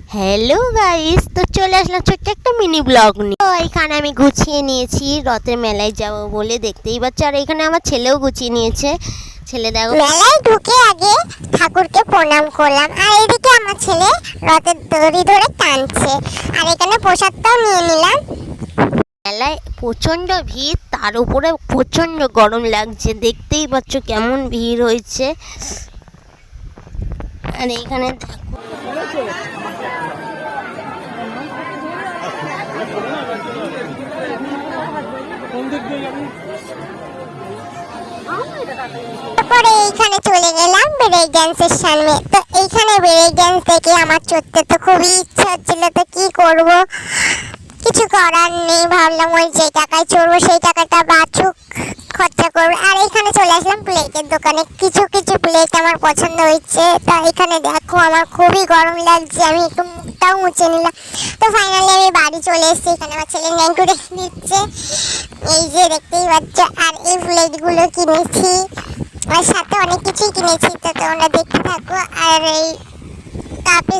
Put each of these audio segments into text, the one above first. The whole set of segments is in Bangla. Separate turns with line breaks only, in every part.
হ্যালো গাইস, তো চলে আসলাম ছোট্ট একটা মিনি ব্লগ নিয়ে। তো এখানে আমি গুছিয়ে নিয়েছি রথের মেলায় যাব বলে, দেখতেই পাচ্ছ। আর এখানে আমার ছেলেও গুছিয়ে নিয়েছে। ছেলে দেখো,
মেলায় ঢুকে আগে ঠাকুরকে প্রণাম করলাম, আর এদিকে আমার ছেলে রথের দড়ি ধরে টানছে, আর এখানে প্রসাদটাও নিয়ে নিলাম।
মেলায় প্রচণ্ড ভিড়, তার উপরে প্রচণ্ড গরম লাগছে। দেখতেই পাচ্ছ কেমন ভিড় হয়েছে। আর এখানে দেখো,
তারপরে এইখানে চলে গেলাম ব্রেক ড্যান্সের সামনে। তো এইখানে ব্রেক ড্যান্স দেখে আমার চড়তে তো খুবই ইচ্ছা হচ্ছিল, তো কি করব, কিছু করার নেই। ভাবলাম ওই যে টাকায় চড়বো সেই টাকাটা বাছুক খরচা করবো। আর এখানে চলে আসলাম প্লেটের দোকানে, কিছু কিছু প্লেট আমার পছন্দ হয়েছে। তা এখানে দেখো আমার খুবই গরম লাগছে, আমি একটু মুখটাও মুছে নিলাম। তো ফাইনালি আমি বাড়ি চলে এসেছি। এখানে আমার ছেলে ন্যাংটু রেখে দিচ্ছে, এই যে দেখতেই পাচ্ছ। আর এই প্লেটগুলো কিনেছি, আর সাথে অনেক কিছুই কিনেছি, তো তোমরা দেখতে থাকো। আর এই কাপে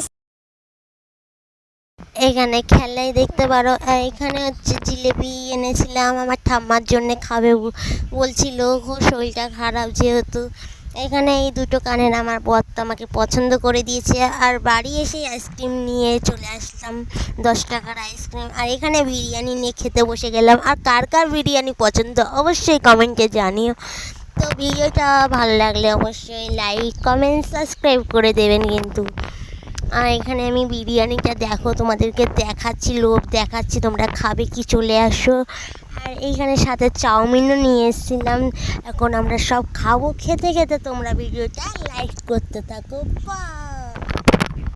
এখানে খেলাই দেখতে পারো। আর এখানে হচ্ছে জিলেপি এনেছিলাম আমার ঠাম্মার জন্য, খাবে বলছিল, শরীরটা খারাপ যেহেতু। এখানে এই দুটো কানের আমার বর তো আমাকে পছন্দ করে দিয়েছে। আর বাড়ি এসে আইসক্রিম নিয়ে চলে আসলাম, 10 টাকার আইসক্রিম। আর এখানে বিরিয়ানি নিয়ে খেতে বসে গেলাম। আর কার কার বিরিয়ানি পছন্দ অবশ্যই কমেন্টে জানিও। তো ভিডিওটা ভালো লাগলে অবশ্যই লাইক কমেন্ট সাবস্ক্রাইব করে দেবেন কিন্তু। আর এখানে আমি বিরিয়ানিটা দেখো, তোমাদেরকে দেখাচ্ছি, তোমরা খাবে কি চলে আসো। আর এইখানে সাথে চাউমিনও নিয়ে এসেছিলাম। এখন আমরা সব খাবো, খেতে খেতে তোমরা ভিডিওটা লাইক করতে থাকো। বাই।